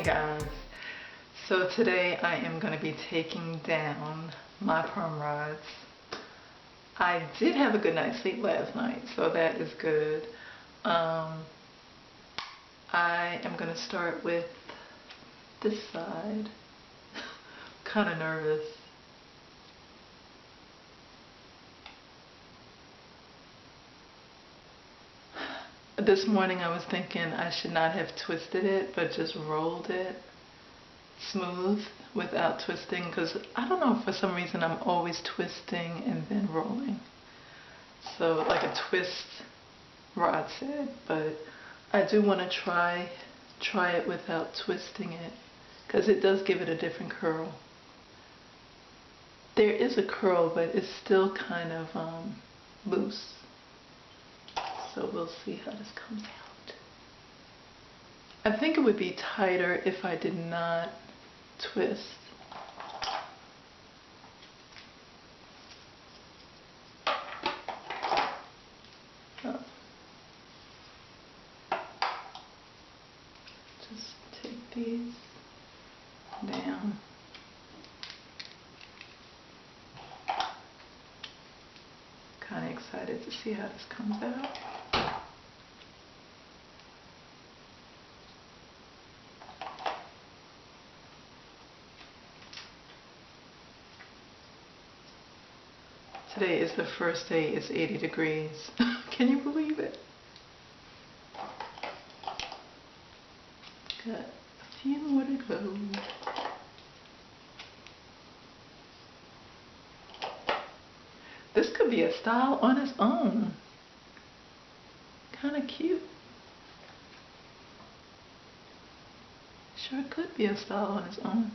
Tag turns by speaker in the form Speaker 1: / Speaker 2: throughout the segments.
Speaker 1: guys, so today I am going to be taking down my perm rods. I did have a good night's sleep last night, so that is good. I am going to start with this side. Kind of nervous. This morning I was thinking I should not have twisted it, but just rolled it smooth without twisting, because I don't know, for some reason I'm always twisting and then rolling. So like a twist rod said, but I do want to try it without twisting it, because it does give it a different curl. There is a curl, but it's still kind of loose. So we'll see how this comes out. I think it would be tighter if I did not twist. Oh. Just take these down. Kind of excited to see how this comes out. Today is the first day it's 80 degrees. Can you believe it? Got a few more to go. This could be a style on its own. Kind of cute. Sure could be a style on its own.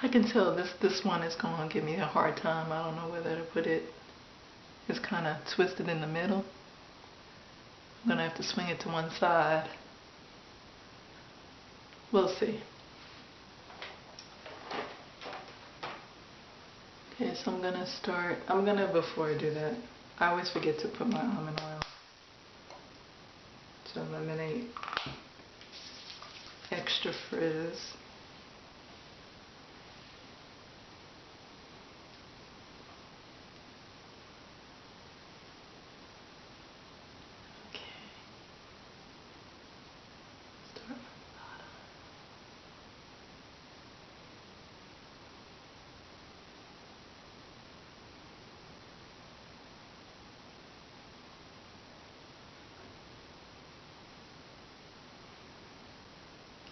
Speaker 1: I can tell this one is going to give me a hard time. I don't know whether to put it. It's kind of twisted in the middle. I'm going to have to swing it to one side. We'll see. Okay, so I'm going to start. Before I do that, I always forget to put my almond oil to eliminate extra frizz.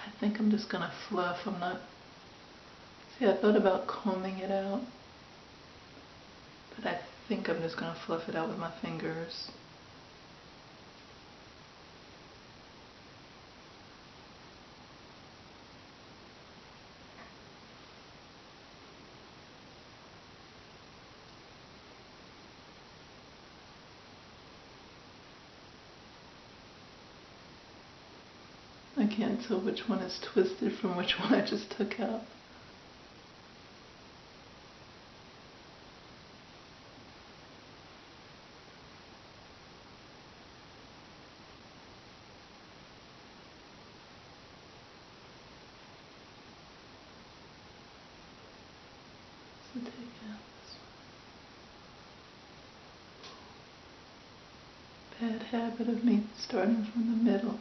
Speaker 1: I think I'm just gonna fluff. See, I thought about combing it out, but I think I'm just gonna fluff it out with my fingers. I can't tell which one is twisted from which one I just took out. So take out this one. Bad habit of me starting from the middle.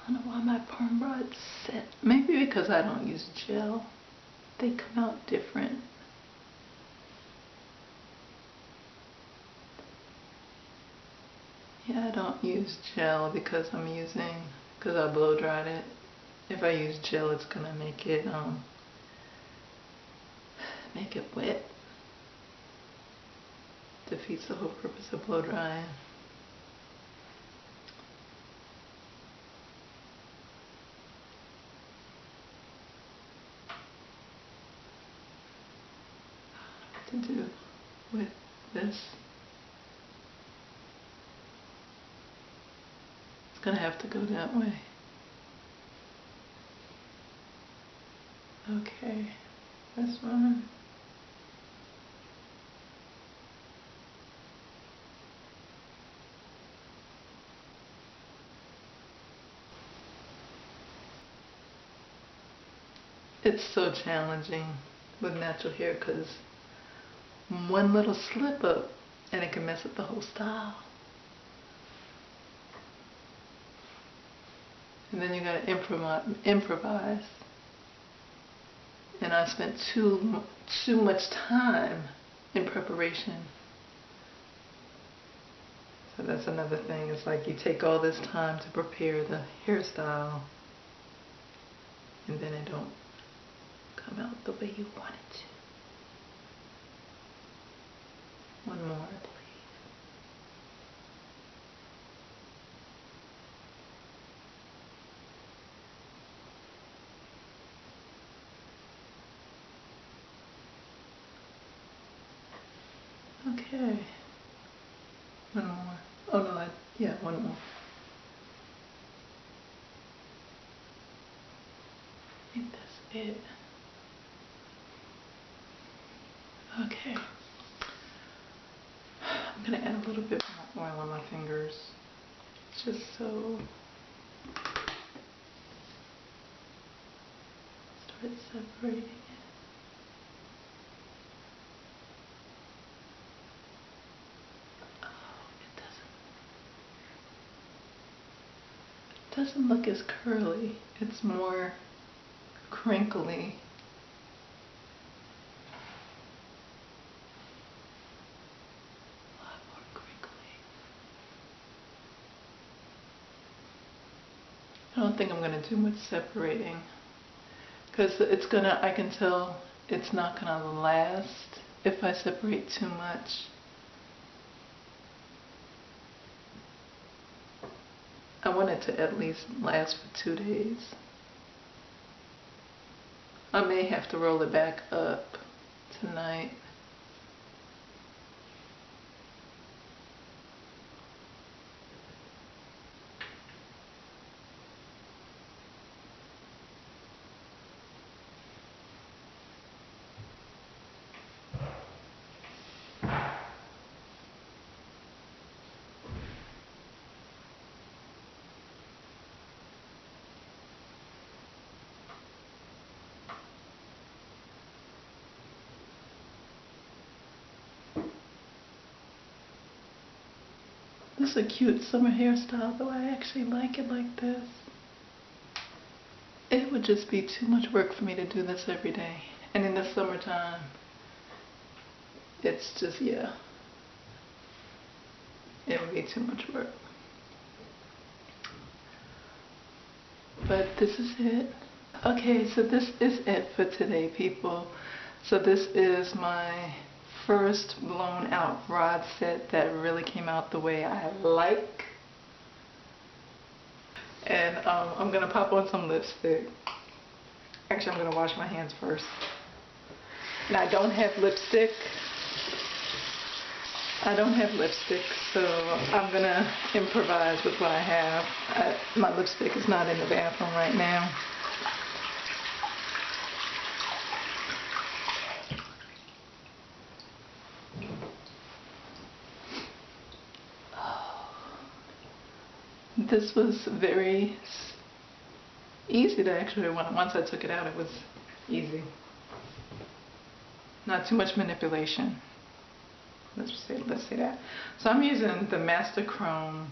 Speaker 1: I don't know why my perm rods set. Maybe because I don't use gel. They come out different. Yeah, I don't use gel because I blow dried it. If I use gel, it's gonna make it wet. Defeats the whole purpose of blow drying. To do with this. It's gonna have to go that way. Okay, this one. It's so challenging with natural hair because one little slip up and it can mess up the whole style. And then you gotta improvise. And I spent too much time in preparation. So that's another thing. It's like you take all this time to prepare the hairstyle, and then it don't come out the way you want it to. One more, please. Okay. One more. Oh no, yeah, one more. I think that's it. Okay. I'm gonna add a little bit more oil on my fingers, just so start separating it. Doesn't look as curly. It's more crinkly. A lot more crinkly. I don't think I'm gonna do much separating because I can tell it's not gonna last if I separate too much. I want it to at least last for 2 days. I may have to roll it back up tonight. This is a cute summer hairstyle, though I actually like it like this. It would just be too much work for me to do this every day. And in the summertime, it's just, yeah. It would be too much work. But this is it. Okay, so this is it for today, people. So this is my first blown out rod set that really came out the way I like. And I'm gonna pop on some lipstick. Actually, I'm gonna wash my hands first. And I don't have lipstick. So I'm gonna improvise with what I have. My lipstick is not in the bathroom right now. This was very easy to actually, once I took it out, it was easy. Not too much manipulation. Let's say that. So I'm using the Master Chrome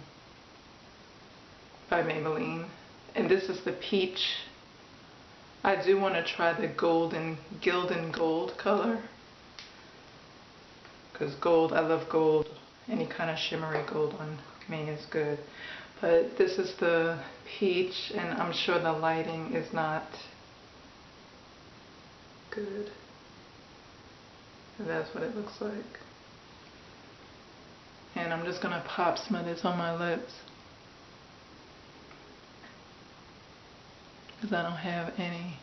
Speaker 1: by Maybelline, and this is the peach. I do want to try the Gildan Gold color, because gold, I love gold. Any kind of shimmery gold on me is good. But this is the peach, and I'm sure the lighting is not good. And that's what it looks like. And I'm just gonna pop some of this on my lips, because I don't have any.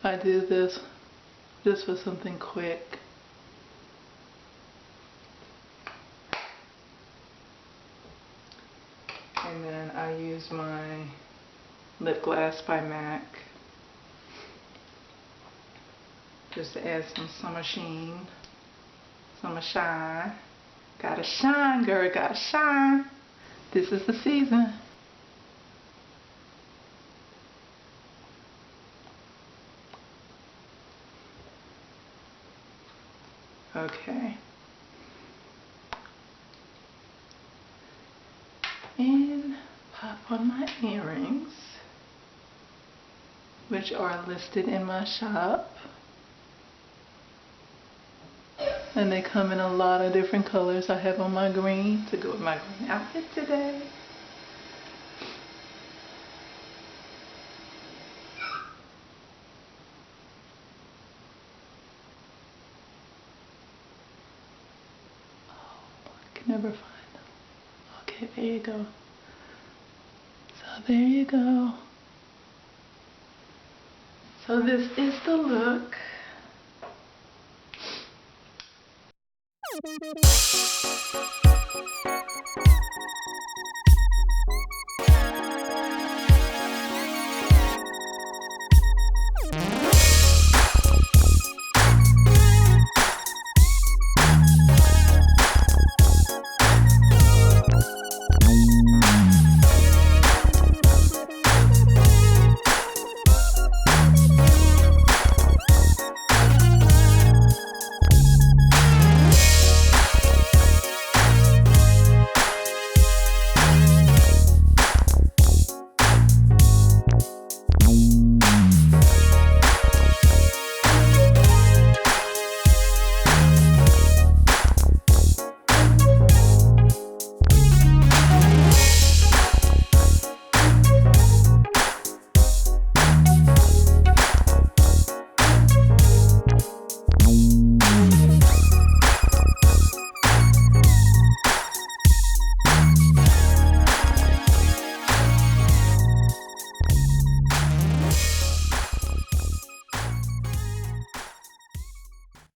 Speaker 1: I do this just for something quick. I use my lip gloss by MAC just to add some summer sheen, summer shine. Gotta shine, girl, gotta shine. This is the season. Okay. And pop on my earrings, which are listed in my shop. And they come in a lot of different colors. I have on my green to go with my green outfit today. Oh, I can never find them. Okay, there you go. So there you go. So this is the look.